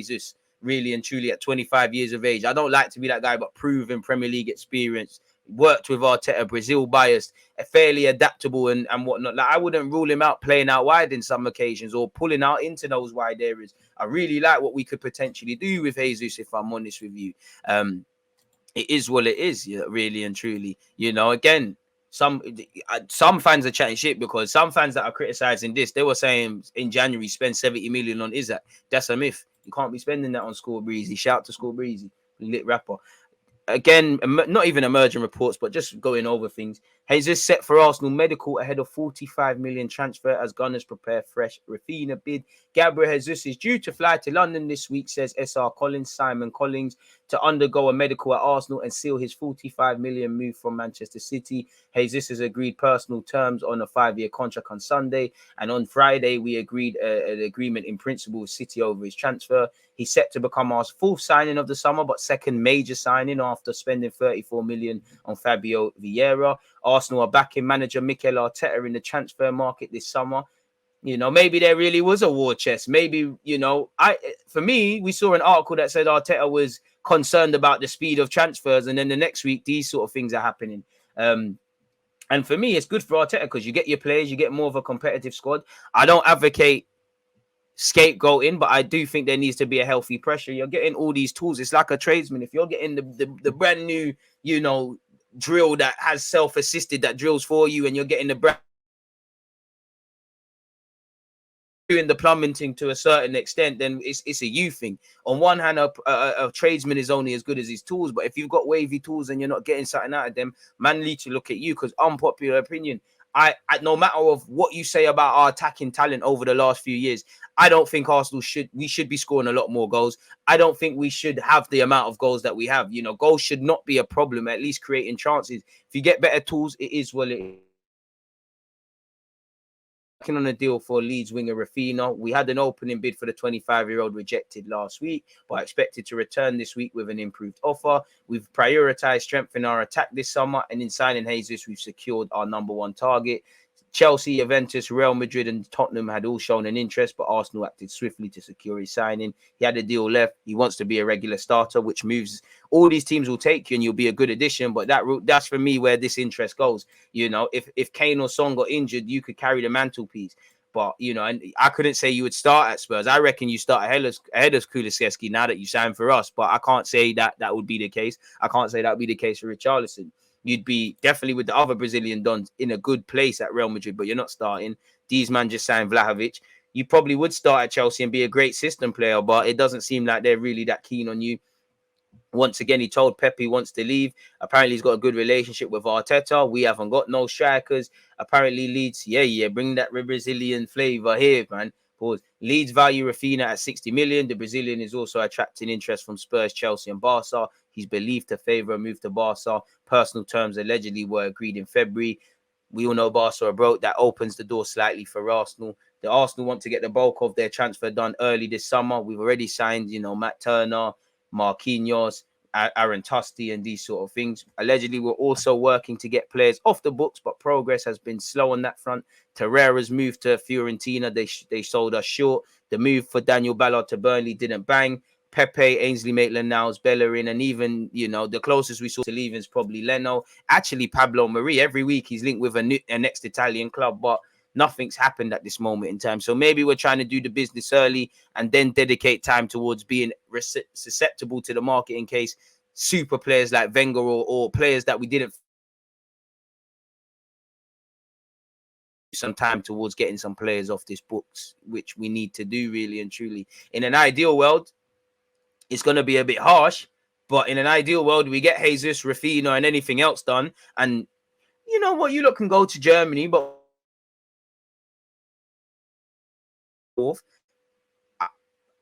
Jesus, really and truly, at 25 years of age. I don't like to be that guy, but proven Premier League experience, worked with Arteta, Brazil biased, fairly adaptable and whatnot. Like, I wouldn't rule him out playing out wide in some occasions or pulling out into those wide areas. I really like what we could potentially do with Jesus, if I'm honest with you. It is what it is, really and truly. Again, some fans are chatting shit because some fans that are criticizing this, they were saying in January spend 70 million on Isaac. That's a myth. You can't be spending that on Score Breezy. Shout to Score Breezy, lit rapper. Again, not even emerging reports, but just going over things. Jesus set for Arsenal medical ahead of 45 million transfer as Gunners prepare fresh Raphinha bid. Gabriel Jesus is due to fly to London this week, says SR Collins, Simon Collins, to undergo a medical at Arsenal and seal his 45 million move from Manchester City. Jesus has agreed personal terms on a 5-year contract on Sunday, and on Friday we agreed an agreement in principle with City over his transfer. He's set to become our fourth signing of the summer, but second major signing after spending 34 million on Fabio Vieira. Arsenal are backing manager Mikel Arteta in the transfer market this summer. Maybe there really was a war chest. Maybe, for me, we saw an article that said Arteta was concerned about the speed of transfers, and then the next week these sort of things are happening. And for me, it's good for Arteta because you get your players, you get more of a competitive squad. I don't advocate scapegoating, but I do think there needs to be a healthy pressure. You're getting all these tools. It's like a tradesman. If you're getting the brand new, drill that has self-assisted that drills for you, and you're getting the brand doing the plumbing thing to a certain extent, then it's a you thing. On one hand, a tradesman is only as good as his tools, but if you've got wavy tools and you're not getting something out of them, man need to look at you. Because unpopular opinion, I no matter of what you say about our attacking talent over the last few years, I don't think Arsenal should be scoring a lot more goals. I don't think we should have the amount of goals that we have. Goals should not be a problem, at least creating chances. If you get better tools, it is what it is. On a deal for Leeds winger Raphinha. We had an opening bid for the 25-year-old rejected last week, but expected to return this week with an improved offer. We've prioritized strengthening our attack this summer, and in signing Jesus, we've secured our number one target. Chelsea, Juventus, Real Madrid and Tottenham had all shown an interest, but Arsenal acted swiftly to secure his signing. He had a deal left. He wants to be a regular starter, which moves all these teams will take you and you'll be a good addition. But that's for me where this interest goes. If Kane or Son got injured, you could carry the mantelpiece. But, and I couldn't say you would start at Spurs. I reckon you start ahead of Kulusevski now that you signed for us. But I can't say that would be the case. I can't say that would be the case for Richarlison. You'd be definitely with the other Brazilian dons in a good place at Real Madrid, but you're not starting. These man just signed Vlahovic. You probably would start at Chelsea and be a great system player, but it doesn't seem like they're really that keen on you. Once again, he told Pep he wants to leave. Apparently, he's got a good relationship with Arteta. We haven't got no strikers. Apparently, Leeds, bring that Brazilian flavor here, man. Pause. Leeds value Raphinha at 60 million. The Brazilian is also attracting interest from Spurs, Chelsea and Barca. He's believed to favour a move to Barca. Personal terms allegedly were agreed in February. We all know Barca are broke. That opens the door slightly for Arsenal. The Arsenal want to get the bulk of their transfer done early this summer. We've already signed, Matt Turner, Marquinhos, Aaron Tusty and these sort of things. Allegedly, we're also working to get players off the books, but progress has been slow on that front. Torreira's move to Fiorentina, they sold us short. The move for Daniel Ballard to Burnley didn't bang. Pepe, Ainsley Maitland-Niles, Bellerin, and even, the closest we saw to leaving is probably Leno. Actually, Pablo Mari. Every week he's linked with a next Italian club, but nothing's happened at this moment in time. So maybe we're trying to do the business early and then dedicate time towards being susceptible to the market in case super players like Wenger or players that we didn't some time towards getting some players off this books, which we need to do really and truly. In an ideal world, it's going to be a bit harsh, but in an ideal world, we get Jesus, Raphinha, and anything else done. And you know what? You lot can go to Germany, but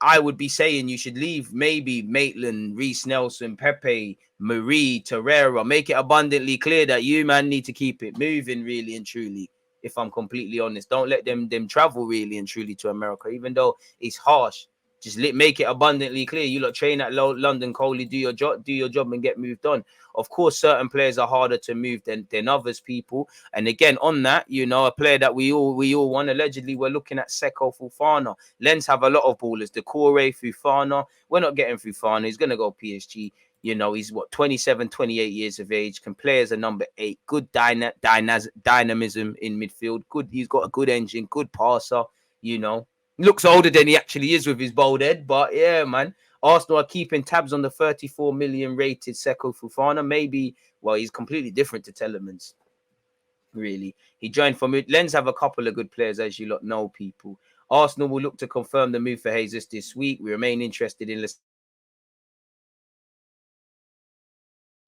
I would be saying you should leave maybe Maitland, Reece Nelson, Pepe, Marie, Torreira. Make it abundantly clear that you, man, need to keep it moving really and truly. If I'm completely honest, don't let them travel really and truly to America, even though it's harsh. Just make it abundantly clear. You lot train at London Coley, do your job and get moved on. Of course, certain players are harder to move than others, people. And again, on that, you know, a player that we all want, allegedly, we're looking at Seko Fofana. Lens have a lot of ballers. Decore, Fofana. We're not getting Fofana. He's going to go PSG. You know, he's 27, 28 years of age, can play as a number 8, good dynamism in midfield. Good, he's got a good engine, good passer, you know. Looks older than he actually is with his bald head, but yeah, man. Arsenal are keeping tabs on the 34 million rated Seko Fofana. Maybe, well, he's completely different to Tielemans, really. He joined from Lens have a couple of good players, as you lot know, people. Arsenal will look to confirm the move for Jesus this week. We remain interested in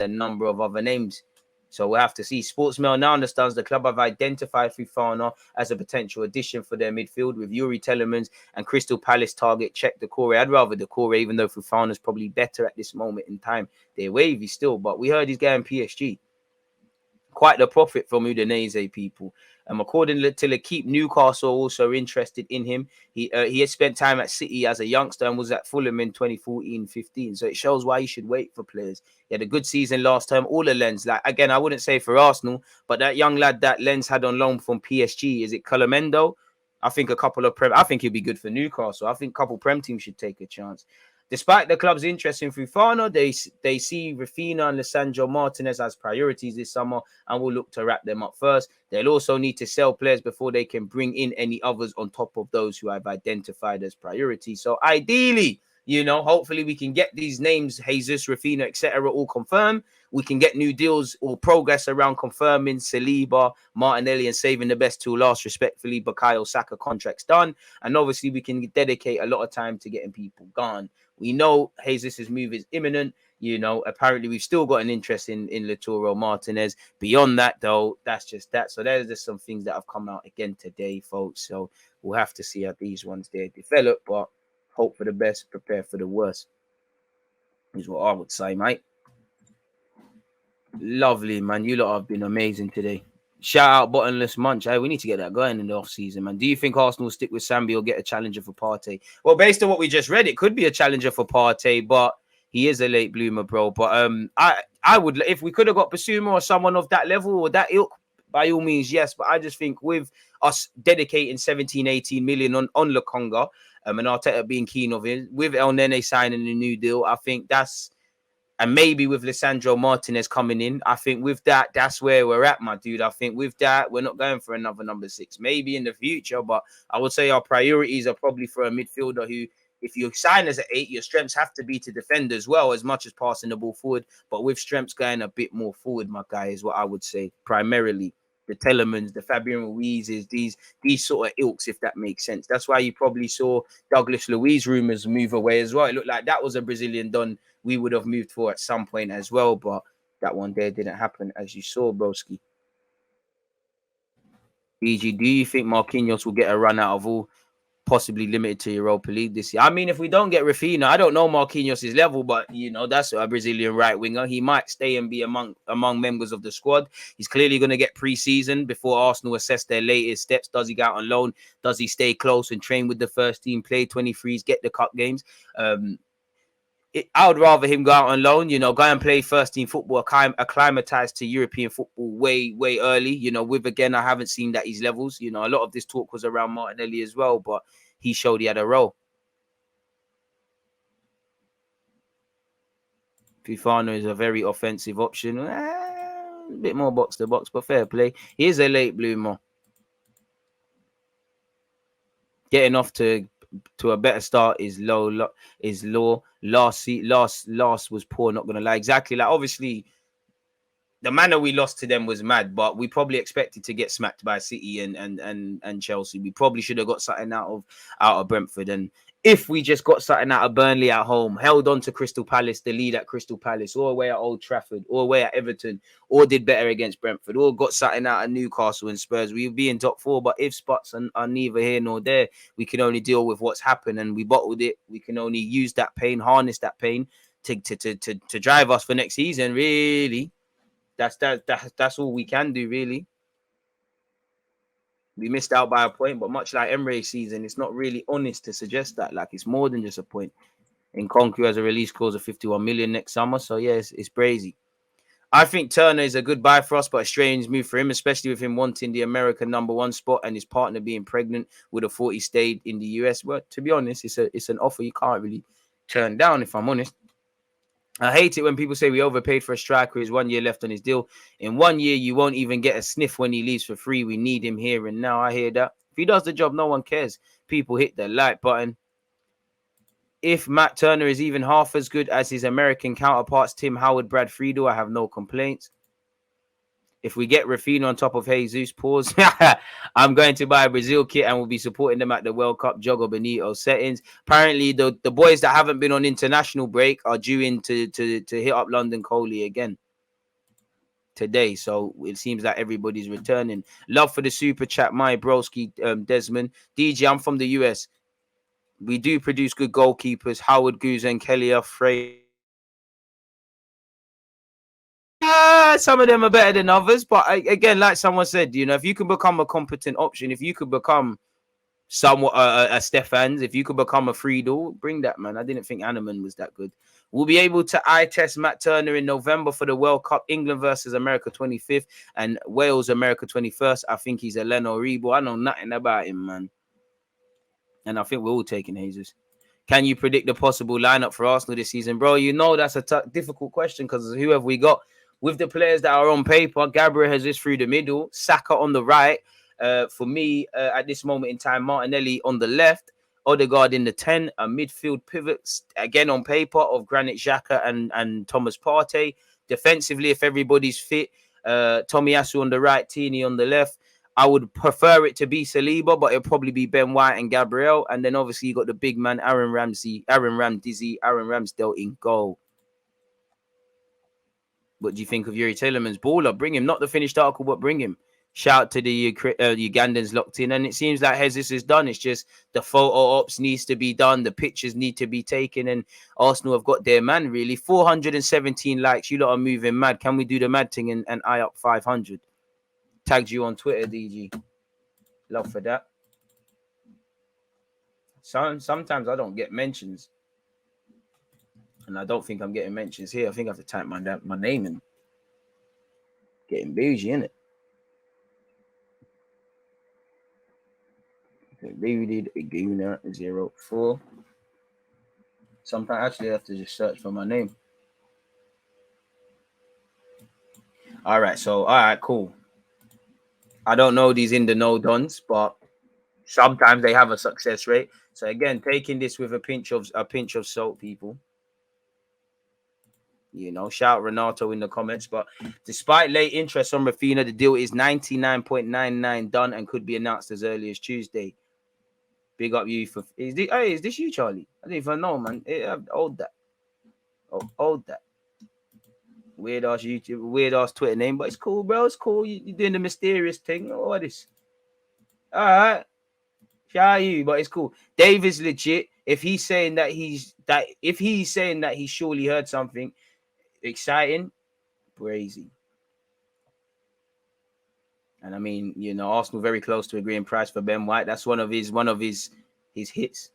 a number of other names. So we'll have to see. Sportsmail now understands the club have identified Fofana as a potential addition for their midfield, with Youri Tielemans and Crystal Palace target check Decore. I'd rather Decore, even though Fofana's probably better at this moment in time. They're wavy still, but we heard he's going PSG. Quite the profit from Udinese, people. According to L'Equipe, Newcastle also interested in him. He had spent time at City as a youngster and was at Fulham in 2014-15. So it shows why you should wait for players. He had a good season last term. All the Lens, like again, I wouldn't say for Arsenal, but that young lad that Lens had on loan from PSG, is it Colomendo? I think I think he'd be good for Newcastle. I think a couple Prem teams should take a chance. Despite the club's interest in Fofana, they see Raphinha and Lisandro Martinez as priorities this summer and will look to wrap them up first. They'll also need to sell players before they can bring in any others on top of those who I've identified as priorities. So ideally, you know, hopefully we can get these names, Jesus, Raphinha, etc., all confirmed. We can get new deals or progress around confirming Saliba, Martinelli, and saving the best till last, respectfully, Bukayo Saka contracts done. And obviously we can dedicate a lot of time to getting people gone. We know Jesus' move is imminent. You know, apparently we've still got an interest in Lautaro Martinez. Beyond that, though, that's just that. So there's just some things that have come out again today, folks. So we'll have to see how these ones there develop, but hope for the best, prepare for the worst, is what I would say, mate. Lovely, man. You lot have been amazing today. Shout out Bottomless Munch. Hey, we need to get that going in the off season, man. Do you think Arsenal will stick with Sambi or get a challenger for Partey? Well, based on what we just read, it could be a challenger for Partey, but he is a late bloomer, bro. But I would, if we could have got Basuma or someone of that level or that ilk, by all means, yes. But I just think with us dedicating 17, 18 million on Lokonga, and Arteta being keen of it, with El Nene signing a new deal, I think that's. And maybe with Lisandro Martinez coming in, I think with that, that's where we're at, my dude. I think with that, we're not going for another number 6. Maybe in the future, but I would say our priorities are probably for a midfielder who, if you sign as an 8, your strengths have to be to defend as well, as much as passing the ball forward. But with strengths going a bit more forward, my guy, is what I would say primarily. The Tielemans, the Fabian Ruizes, these sort of ilks, if that makes sense. That's why you probably saw Douglas Luiz rumors move away as well. It looked like that was a Brazilian done we would have moved for at some point as well, but that one there didn't happen, as you saw, broski. BG, do you think Marquinhos will get a run out of all, possibly limited to Europa League this year? I mean, if we don't get Raphinha, I don't know Marquinhos' level, but you know, that's a Brazilian right winger. He might stay and be among members of the squad. He's clearly going to get pre-season before Arsenal assess their latest steps. Does he go out on loan? Does he stay close and train with the first team, play 23s, get the cup games? I would rather him go out on loan, you know, go and play first team football, acclimatized to European football way early. You know, with again, I haven't seen that his levels. You know, a lot of this talk was around Martinelli as well, but he showed he had a role. Fofana is a very offensive option. A bit more box to box, but fair play. He is a late bloomer. Getting off to a better start is low. Last was poor. Not gonna lie. Exactly. Like obviously, the manner we lost to them was mad, but we probably expected to get smacked by City and Chelsea. We probably should have got something out of Brentford. And if we just got something out of Burnley at home, held on to Crystal Palace, the lead at Crystal Palace, or away at Old Trafford, or away at Everton, or did better against Brentford, or got something out of Newcastle and Spurs, we'd be in top 4. But if spots are neither here nor there, we can only deal with what's happened, and we bottled it. We can only use that pain, harness that pain to drive us for next season, really. That's all we can do, really. We missed out by a point, but much like Emre's season, it's not really honest to suggest that. Like, it's more than just a point. Nkunku has a release clause of 51 million next summer, so yeah, it's crazy. I think Turner is a good buy for us, but a strange move for him, especially with him wanting the American #1 spot and his partner being pregnant with a 40 stayed in the US. Well, to be honest, it's an offer you can't really turn down, if I'm honest. I hate it when people say we overpaid for a striker. He's 1 year left on his deal. In 1 year, you won't even get a sniff when he leaves for free. We need him here and now. I hear that. If he does the job, no one cares. People hit the like button. If Matt Turner is even half as good as his American counterparts, Tim Howard, Brad Friedel, I have no complaints. If we get Raphinha on top of Jesus, pause. I'm going to buy a Brazil kit and we'll be supporting them at the World Cup Jogo Benito settings. Apparently, the boys that haven't been on international break are due in to hit up London Coley again today. So it seems like everybody's returning. Love for the super chat, my broski, Desmond. DJ, I'm from the US. We do produce good goalkeepers. Howard, Gouza, and Kelly are Frey. Some of them are better than others, but again, like someone said, you know, if you can become a competent option, if you could become somewhat a Stephans, if you could become a Friedel, bring that, man. I didn't think Animan was that good. We'll be able to eye test Matt Turner in November for the World Cup, England versus America 25th and Wales America 21st. I think he's a Leno Rebo. I know nothing about him, man. And I think we're all taking Jesus. Can you predict the possible lineup for Arsenal this season, bro? You know that's a difficult question because who have we got? With the players that are on paper, Gabriel Jesus through the middle, Saka on the right. For me, at this moment in time, Martinelli on the left, Odegaard in the 10, a midfield pivot, again on paper, of Granit Xhaka and Thomas Partey. Defensively, if everybody's fit, Tomiyasu on the right, Tini on the left. I would prefer it to be Saliba, but it'll probably be Ben White and Gabriel. And then obviously you got the big man, Aaron Ramsdale in goal. What do you think of Youri Tielemans? Baller, bring him. Not the finished article, but bring him. Shout out to the Ugandans locked in. And it seems like Jesus is done. It's just the photo ops needs to be done. The pictures need to be taken. And Arsenal have got their man, really. 417 likes. You lot are moving mad. Can we do the mad thing and eye up 500? Tagged you on Twitter, DG. Love for that. Sometimes I don't get mentions. And I don't think I'm getting mentions here. I think I have to type my name in. Getting bougie, innit? David Iguna 04. Sometimes actually I have to just search for my name. All right, cool. I don't know these in the know dons, but sometimes they have a success rate. So again, taking this with a pinch of salt, people. You know, shout Renato in the comments. But despite late interest on Raphinha, the deal is 99.99 done and could be announced as early as Tuesday. Big up you for is this you, Charlie? I didn't even know, man. Hold that. Hold that. Weird ass YouTube, weird ass Twitter name, but it's cool, bro. It's cool. You're doing the mysterious thing. Oh, what is? All right. Shout out you, but it's cool. Dave is legit. If he's saying that he surely heard something exciting, crazy. And I mean, you know, Arsenal very close to agreeing price for Ben White. That's one of his hits.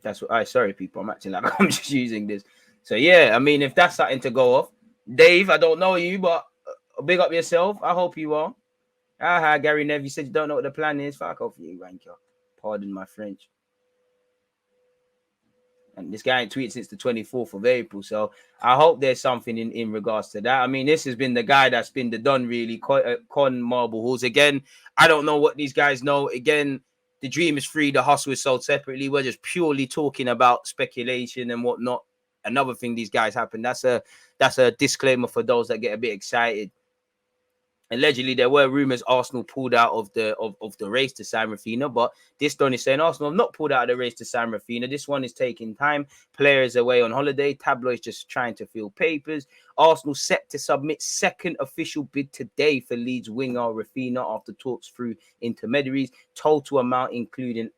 That's what sorry, people. I'm acting like I'm just using this. So yeah, I mean, if that's something to go off, Dave, I don't know you, but big up yourself. I hope you are. Gary Nev, you said you don't know what the plan is. Fuck off you, wanker. Pardon my French. And this guy ain't tweeted since the 24th of April. So I hope there's something in regards to that. I mean, this has been the guy that's been the done, really. Con Marble Halls. Again, I don't know what these guys know. Again, the dream is free. The hustle is sold separately. We're just purely talking about speculation and whatnot. Another thing these guys happen. That's a disclaimer for those that get a bit excited. Allegedly, there were rumors Arsenal pulled out of the race to sign Raphinha, but this one is saying Arsenal have not pulled out of the race to sign Raphinha. This one is taking time. Players away on holiday. Tabloids just trying to fill papers. Arsenal set to submit second official bid today for Leeds winger Raphinha after talks through intermediaries. Total amount including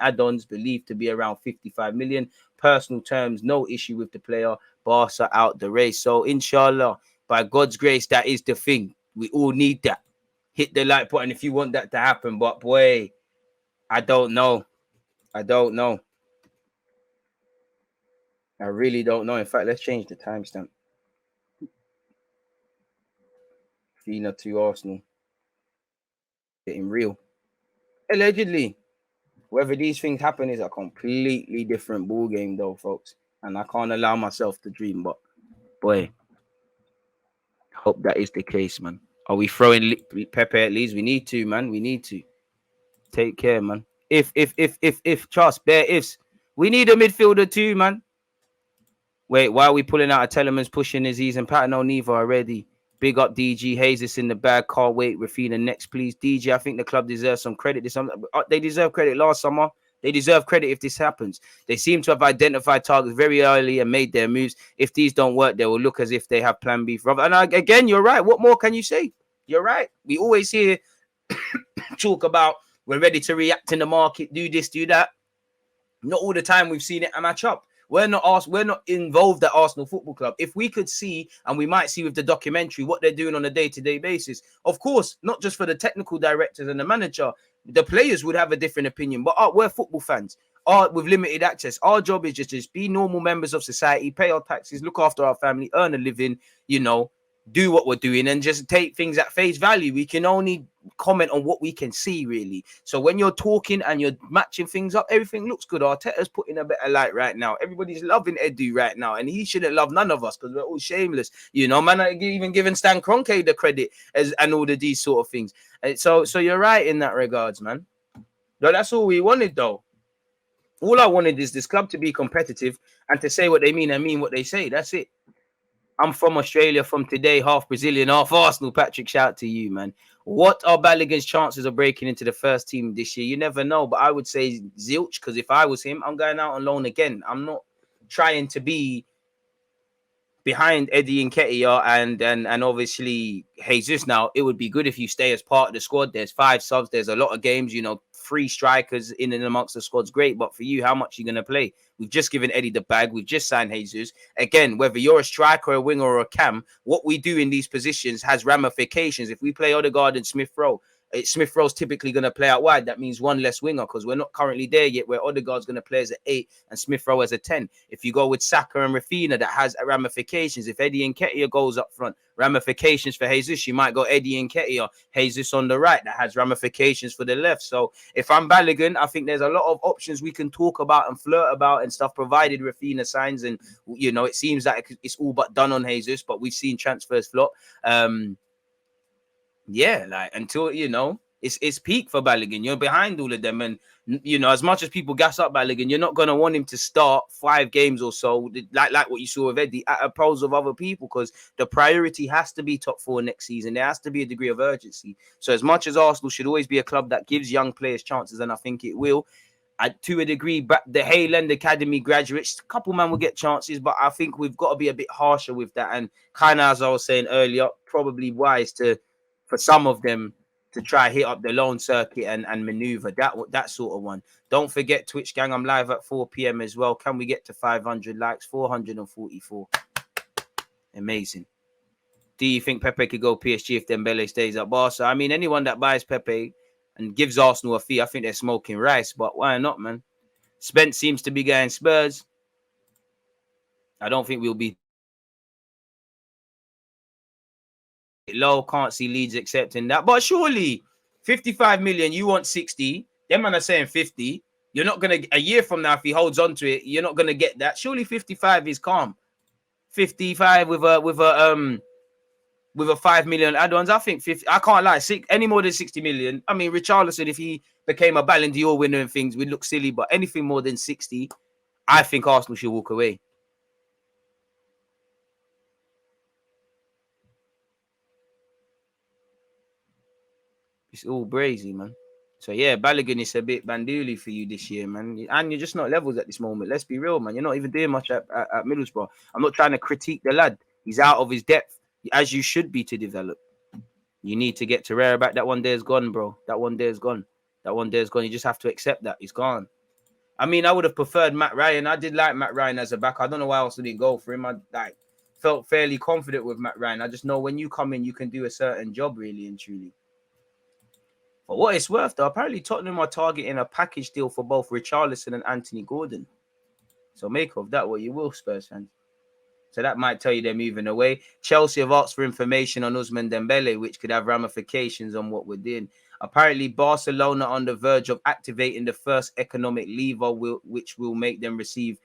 add-ons believed to be around 55 million. Personal terms, no issue with the player. Barca out the race. So inshallah, by God's grace, that is the thing. We all need that. Hit the like button if you want that to happen. But boy, I don't know. I don't know. I really don't know. In fact, let's change the timestamp. Raphinha to Arsenal. Getting real. Allegedly. Whether these things happen is a completely different ball game, though, folks. And I can't allow myself to dream. But boy, hope that is the case, man. Are we throwing Pepe at least? We need to, man. We need to. Take care, man. If trust, bare ifs. We need a midfielder too, man. Wait, why are we pulling out a Tielemans pushing Aziz and Patton O'Neill already? Big up DG Hayes in the bag. Can't wait. Raphinha next, please. DG, I think the club deserves some credit. They deserve credit last summer. They deserve credit if this happens. They seem to have identified targets very early and made their moves. If these don't work, they will look as if they have plan B for. And again, you're right. What more can you say? You're right. We always hear talk about we're ready to react in the market, do this, do that. Not all the time we've seen it match up. We're not involved at Arsenal Football Club. If we could see, and we might see with the documentary, what they're doing on a day-to-day basis, of course, not just for the technical directors and the manager, the players would have a different opinion. But we're football fans. With limited access. Our job is just be normal members of society, pay our taxes, look after our family, earn a living, do what we're doing and just take things at face value. We can only comment on what we can see, really. So when you're talking and you're matching things up, everything looks good. Arteta's putting a better light right now. Everybody's loving Edu right now, and he shouldn't love none of us because we're all shameless. Man, I even giving Stan Kroenke the credit and all of these sort of things. And so you're right in that regards, man. No, that's all we wanted, though. All I wanted is this club to be competitive and to say what they mean and mean what they say. That's it. I'm from Australia, from today, half Brazilian, half Arsenal. Patrick, shout to you, man. What are Balogun's chances of breaking into the first team this year? You never know, but I would say zilch, because if I was him, I'm going out on loan again. I'm not trying to be behind Eddie Nketiah and obviously Jesus. Now, it would be good if you stay as part of the squad. There's 5 subs. There's a lot of games, 3 strikers in and amongst the squad's great. But for you, how much are you going to play? We've just given Eddie the bag. We've just signed Jesus. Again, whether you're a striker, a winger, or a cam, what we do in these positions has ramifications. If we play Odegaard and Smith Rowe, Smith Rowe's typically going to play out wide. That means one less winger because we're not currently there yet, where Odegaard's going to play as an 8 and Smith Rowe as a 10. If you go with Saka and Raphinha, that has ramifications. If Eddie Nketiah goes up front, ramifications for Jesus. You might go Eddie Nketiah, Jesus on the right. That has ramifications for the left. So if I'm Balogun, I think there's a lot of options we can talk about and flirt about and stuff, provided Raphinha signs. And, it seems like it's all but done on Jesus, but we've seen transfers flop. Yeah, like until it's peak for Balogun. You're behind all of them, and as much as people gas up Balogun, you're not gonna want him to start 5 games or so, like what you saw with Eddie, at opposed of other people, because the priority has to be top 4 next season. There has to be a degree of urgency. So as much as Arsenal should always be a club that gives young players chances, and I think it will, to a degree, but the Hayland Academy graduates, a couple man will get chances, but I think we've got to be a bit harsher with that. And kind of, as I was saying earlier, probably wise for some of them to try hit up the loan circuit and maneuver that sort of one. Don't forget, Twitch gang, I'm live at 4 p.m. as well. Can we get to 500 likes? 444. Amazing. Do you think Pepe could go PSG if Dembele stays at Barca? I mean, anyone that buys Pepe and gives Arsenal a fee, I think they're smoking rice, but why not, man? Spence seems to be going Spurs. I don't think we'll be low. Can't see Leeds accepting that, but surely 55 million, you want 60, them man are saying 50. You're not gonna, a year from now, if he holds on to it, you're not gonna get that. Surely 55 is calm. 55 with a 5 million add-ons. I think 50, I can't lie, any more than 60 million. I mean, Richarlison, if he became a Ballon d'Or winner and things, would look silly, but anything more than 60, I think Arsenal should walk away. It's all brazy, man. So yeah, Balogun is a bit banduli for you this year, man. And you're just not levels at this moment. Let's be real, man. You're not even doing much at Middlesbrough. I'm not trying to critique the lad. He's out of his depth, as you should be to develop. You need to get Torreira back. That one there's gone, bro. That one there's gone. You just have to accept that. He's gone. I mean, I would have preferred Matt Ryan. I did like Matt Ryan as a back. I don't know why else didn't go for him. felt fairly confident with Matt Ryan. I just know when you come in, you can do a certain job, really and truly. For what it's worth, though, apparently Tottenham are targeting a package deal for both Richarlison and Anthony Gordon. So make of that what you will, Spurs fans. So that might tell you they're moving away. Chelsea have asked for information on Ousmane Dembele, which could have ramifications on what we're doing. Apparently, Barcelona on the verge of activating the first economic lever, which will make them receive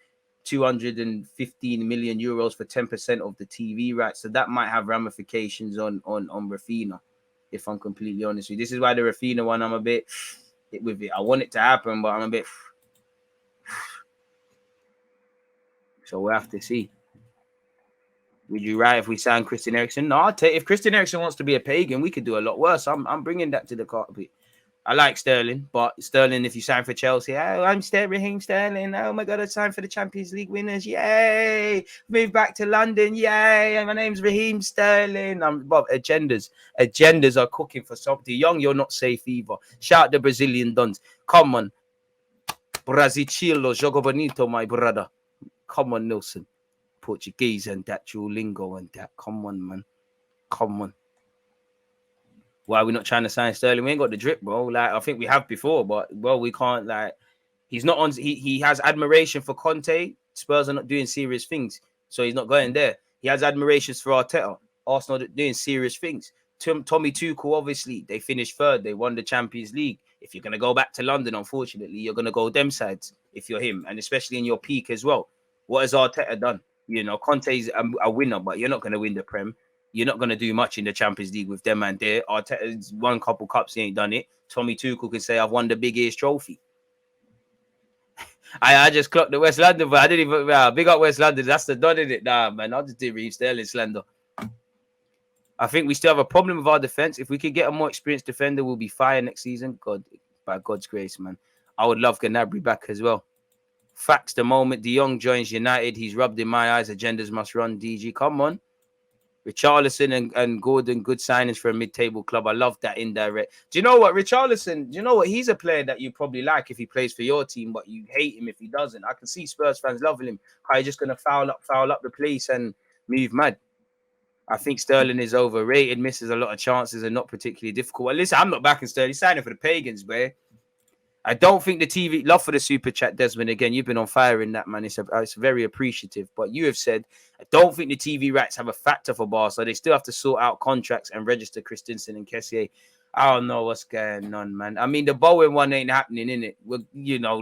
215 million euros for 10% of the TV rights. So that might have ramifications on Raphinha, if I'm completely honest with you. This is why the Raphinha one, I'm a bit with it. I want it to happen, but I'm a bit. So we'll have to see. Would you right if we sign Christian Eriksen? No, I'll take if Christian Eriksen wants to be a pagan, we could do a lot worse. I'm bringing that to the carpet. I like Sterling, but Sterling, if you sign for Chelsea, oh, I'm Raheem Sterling. Oh my God, I signed for the Champions League winners. Yay! Move back to London. Yay! My name's Raheem Sterling. Bob, agendas are cooking for something. Young, you're not safe either. Shout out the Brazilian dons. Come on, Brasicilo, jogo bonito, my brother. Come on, Nelson. Portuguese and that Duolingo and that. Come on, man. Come on. Why are we not trying to sign Sterling? We ain't got the drip, bro. Like, I think we have before, but well, we can't. Like, he's not on. He has admiration for Conte. Spurs are not doing serious things, so he's not going there. He has admirations for Arteta. Arsenal doing serious things. Tommy Tuchel, obviously, they finished third. They won the Champions League. If you're gonna go back to London, unfortunately, you're gonna go them sides if you're him, and especially in your peak as well. What has Arteta done? You know, Conte's a winner, but you're not gonna win the Prem. You're not going to do much in the Champions League with them and there. Arteta's won a couple cups, he ain't done it. Tommy Tuchel can say, I've won the biggest trophy. I just clocked the West London, but I didn't even big up West London. That's the done in it. Nah, man, I'll just do Raheem Sterling slander. I think we still have a problem with our defense. If we could get a more experienced defender, we'll be fire next season. God, by God's grace, man. I would love Gnabry back as well. Facts, the moment De Jong joins United, he's rubbed in my eyes. Agendas must run, DG. Come on. Richarlison and Gordon, good signings for a mid-table club. I love that indirect. Do you know what, Richarlison? Do you know what? He's a player that you probably like if he plays for your team, but you hate him if he doesn't. I can see Spurs fans loving him. How he's just going to foul up the place and move mad. I think Sterling is overrated, misses a lot of chances and not particularly difficult. Well, listen, I'm not backing Sterling. He's signing for the Pagans, boy. I don't think the TV, love for the super chat, Desmond. Again, you've been on fire in that, man. It's very appreciative. But you have said, I don't think the TV rights have a factor for Barca. They still have to sort out contracts and register Christensen and Kessié. I don't know what's going on, man. I mean, the Bowen one ain't happening, innit?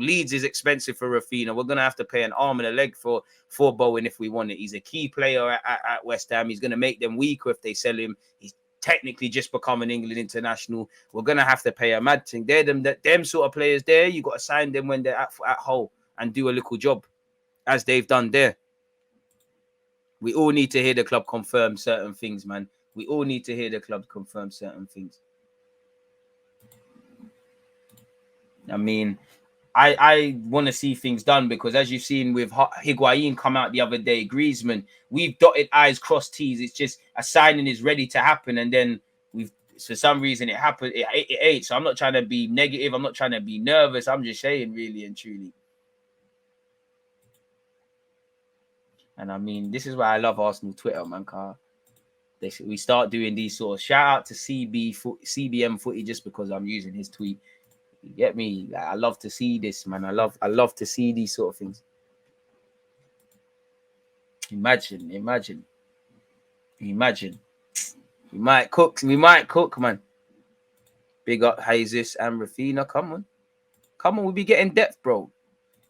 Leeds is expensive for Raphinha. We're going to have to pay an arm and a leg for Bowen if we want it. He's a key player at West Ham. He's going to make them weaker if they sell him. He's technically just become an England international. We're gonna have to pay a mad thing. They're them sort of players there. You got to sign them when they're at Hull and do a little job, as they've done there. We all need to hear the club confirm certain things, man. We all need to hear the club confirm certain things. I mean, I want to see things done because, as you've seen with Higuain come out the other day, Griezmann, we've dotted I's, crossed T's. It's just a signing is ready to happen, and then for some reason it happened. It ain't. So I'm not trying to be negative. I'm not trying to be nervous. I'm just saying, really and truly. And I mean, this is why I love Arsenal Twitter, man. We start doing these sort of shout out to CBM footy just because I'm using his tweet. You get me? Like, I love to see this, man. I love to see these sort of things. Imagine. We might cook, man. Big up Jesus and Raphinha. Come on, we'll be getting depth, bro.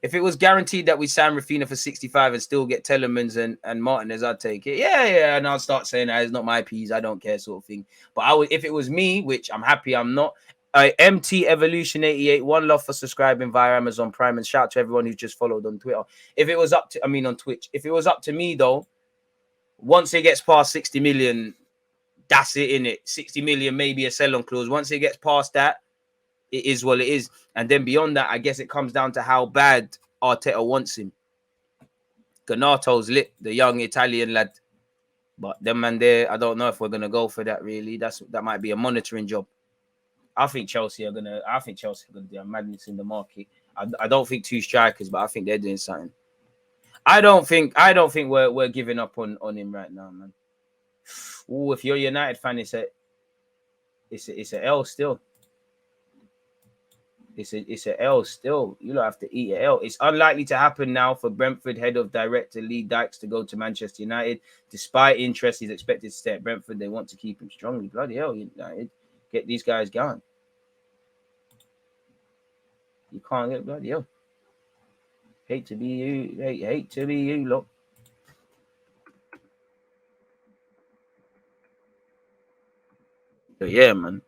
If it was guaranteed that we sign Raphinha for 65 and still get Tielemans and Martinez, I'd take it. Yeah, and I'll start saying that it's not my peas, I don't care, sort of thing. But if it was me, which I'm happy I'm not. MT Evolution 88, one love for subscribing via Amazon Prime, and shout out to everyone who just followed on Twitter. On Twitch. If it was up to me though, once it gets past 60 million, that's it, innit? 60 million, maybe a sell-on clause. Once it gets past that, it is what it is. And then beyond that, I guess it comes down to how bad Arteta wants him. Ganato's lit, the young Italian lad. But them man there, I don't know if we're gonna go for that really. That might be a monitoring job. I think Chelsea are gonna do a madness in the market. I don't think two strikers, but I think they're doing something. I don't think we're giving up on him right now, man. Oh, if you're a United fan, it's a L still. It's a L still. You don't have to eat a L. It's unlikely to happen now for Brentford head of director Lee Dykes to go to Manchester United. Despite interest, he's expected to stay at Brentford. They want to keep him strongly. Bloody hell, United. Get these guys going. You can't get bloody hell. Hate to be you. Hate to be you, look. But yeah, man.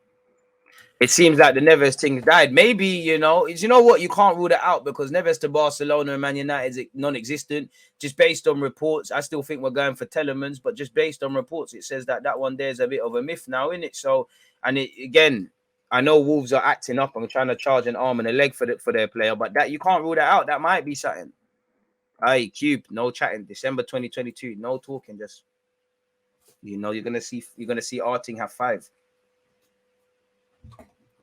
It seems like the Neves thing died. Maybe, you know what? You can't rule that out because Neves to Barcelona and Man United is non-existent. Just based on reports, I still think we're going for Tielemans, but just based on reports, it says that one there's a bit of a myth now, isn't it? So, and again, I know Wolves are acting up and trying to charge an arm and a leg for their player, but that you can't rule that out. That might be something. Hey, Cube, no chatting. December 2022, no talking. Just you're gonna see Arting have 5.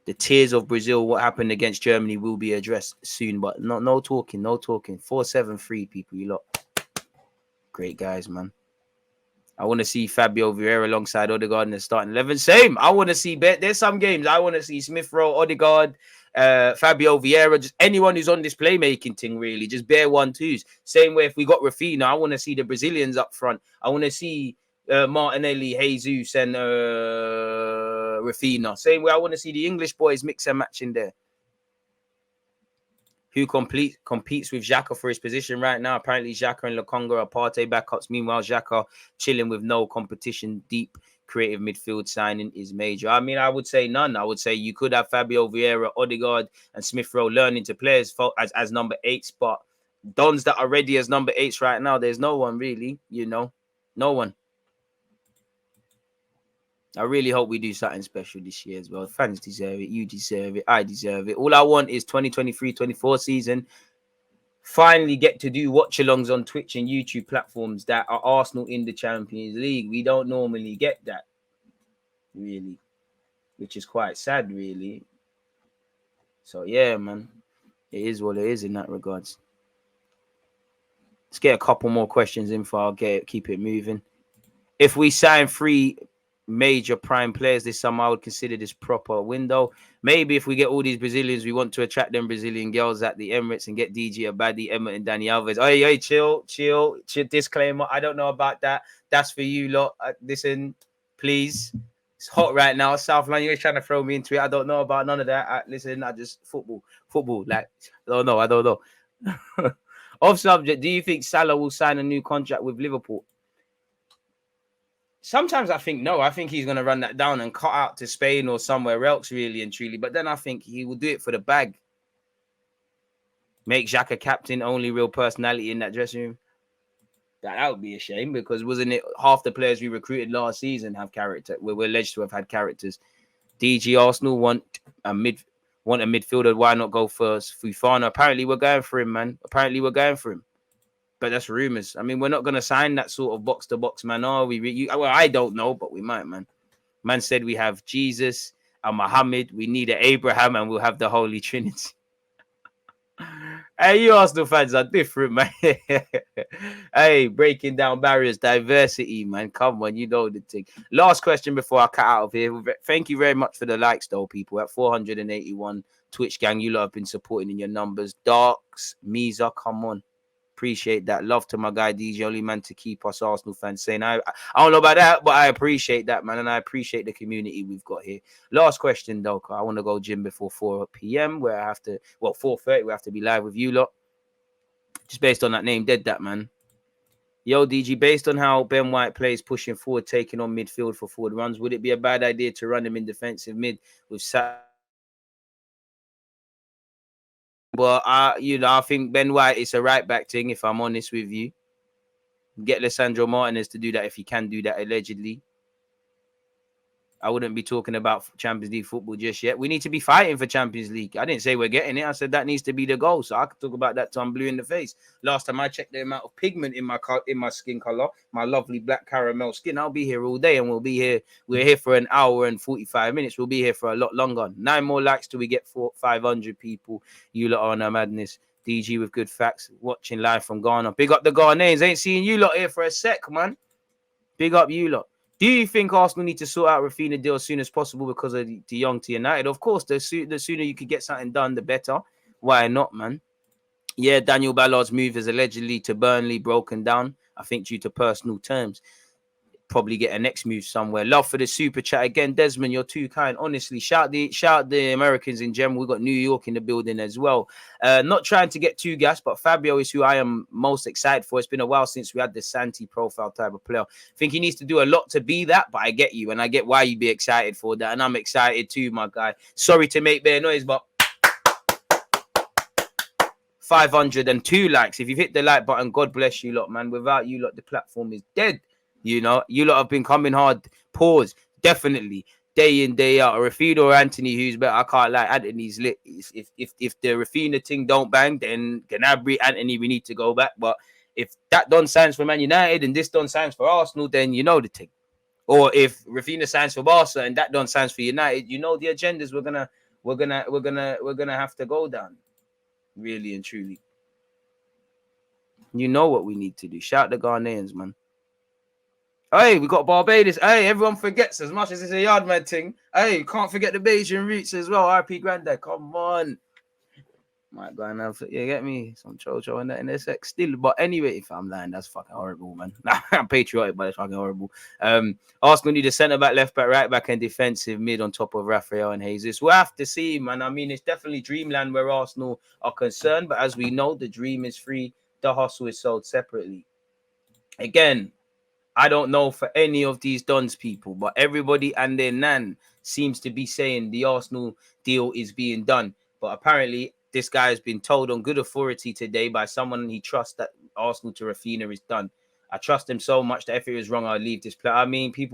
The tears of Brazil, what happened against Germany will be addressed soon, but no talking. 4-7-3 people, you lot. Great guys, man. I want to see Fabio Vieira alongside Odegaard in the starting 11. Same. I want to see, there's some games I want to see Smith Rowe, Odegaard, Fabio Vieira, just anyone who's on this playmaking thing, really. Just bare 1-2s. Same way if we got Raphinha, I want to see the Brazilians up front. I want to see Martinelli, Jesus, and Raphinha. Same way I want to see the English boys mix and match in there. Who competes with Xhaka for his position right now? Apparently, Xhaka and Lokonga are Partey backups. Meanwhile, Xhaka chilling with no competition. Deep creative midfield signing is major. I mean, I would say none. I would say you could have Fabio Vieira, Odegaard, and Smith Rowe learning to play as number 8s, but dons that are ready as number 8s right now, there's no one really, no one. I really hope we do something special this year as well. Fans deserve it. You deserve it. I deserve it. All I want is 2023-24 season. Finally get to do watch-alongs on Twitch and YouTube platforms that are Arsenal in the Champions League. We don't normally get that, really, which is quite sad, really. So, yeah, man. It is what it is in that regards. Let's get a couple more questions in for I'll keep it moving. If we sign 3 major prime players this summer, I would consider this proper window. Maybe if we get all these Brazilians, we want to attract them Brazilian girls at the Emirates and get DG Abadi, Emma, and Dani Alves. Hey, chill. Disclaimer. I don't know about that. That's for you lot. Listen, please. It's hot right now. South London, you're trying to throw me into it. I don't know about none of that. Listen, I just football. Like, I don't know. Off subject, do you think Salah will sign a new contract with Liverpool? Sometimes I think no. I think he's going to run that down and cut out to Spain or somewhere else, really and truly. But then I think he will do it for the bag. Make Xhaka captain, only real personality in that dressing room. That would be a shame because wasn't it half the players we recruited last season have character? We're alleged to have had characters. DG Arsenal want a midfielder. Why not go for Fofana? Apparently we're going for him, man. But that's rumors. I mean, we're not going to sign that sort of box-to-box man, are we? Well, I don't know, but we might, man. Man said we have Jesus and Muhammad. We need an Abraham, and we'll have the Holy Trinity. Hey, you Arsenal fans are different, man. Hey, breaking down barriers, diversity, man. Come on, you know the thing. Last question before I cut out of here. Thank you very much for the likes, though, people. At 481 Twitch gang, you lot have been supporting in your numbers. Darks, Misa, come on. Appreciate that. Love to my guy DJ, only man to keep us Arsenal fans saying. I don't know about that, but I appreciate that, man, and I appreciate the community we've got here. Last question, though, I want to go gym before 4 p.m. where I have to, 4:30, we have to be live with you lot. Just based on that name, dead that, man. Yo, DG, based on how Ben White plays pushing forward, taking on midfield for forward runs, would it be a bad idea to run him in defensive mid with But I think Ben White is a right back thing, if I'm honest with you. Get Lisandro Martinez to do that if he can do that, allegedly. I wouldn't be talking about Champions League football just yet. We need to be fighting for Champions League. I didn't say we're getting it. I said that needs to be the goal. So I could talk about that till I'm blue in the face. Last time I checked the amount of pigment in my skin color, my lovely black caramel skin, I'll be here all day and we'll be here. We're here for an hour and 45 minutes. We'll be here for a lot longer. 9 more likes till we get 500 people. You lot are on a madness. DG with good facts. Watching live from Ghana. Big up the Ghanaians. Ain't seeing you lot here for a sec, man. Big up you lot. Do you think Arsenal need to sort out Raphinha deal as soon as possible because of the young to United? Of course, the sooner you could get something done, the better. Why not, man? Yeah, Daniel Ballard's move is allegedly to Burnley broken down, I think due to personal terms. Probably get a next move somewhere. Love for the super chat again, Desmond. You're too kind. Honestly, shout the Americans in general. We got New York in the building as well. Not trying to get too gassed, but Fabio is who I am most excited for. It's been a while since we had the Santi profile type of player. I think he needs to do a lot to be that, but I get you, and I get why you'd be excited for that, and I'm excited too, my guy. Sorry to make bare noise, but 502 likes. If you've hit the like button, God bless you lot, man. Without you lot, the platform is dead. You know, you lot have been coming hard. Pause. Definitely. Day in, day out. Raphinha or Anthony, who's better? I can't lie. Anthony's lit. If the Raphinha thing don't bang, then Gnabry, Anthony, we need to go back. But if that done signs for Man United and this done signs for Arsenal, then you know the thing. Or if Raphinha signs for Barca and that done signs for United, you know the agendas we're gonna have to go down. Really and truly. You know what we need to do. Shout the Ghanaians, man. Hey, we got Barbados. Hey, everyone forgets as much as it's a Yardman thing. Hey, can't forget the Bayesian roots as well. RP Granddad, come on. Might go and have, you get me? Some chocho and that in this sex still. But anyway, if I'm lying, that's fucking horrible, man. I'm patriotic, but it's fucking horrible. Arsenal need a centre-back, left-back, right-back, and defensive mid on top of Raphael and Jesus. We'll have to see, man. I mean, it's definitely dreamland where Arsenal are concerned. But as we know, the dream is free. The hustle is sold separately. Again, I don't know for any of these Dons people, but everybody and their nan seems to be saying the Arsenal deal is being done. But apparently, this guy has been told on good authority today by someone he trusts that Arsenal to Raphinha is done. I trust him so much that if it was wrong, I'd leave this player. I mean, people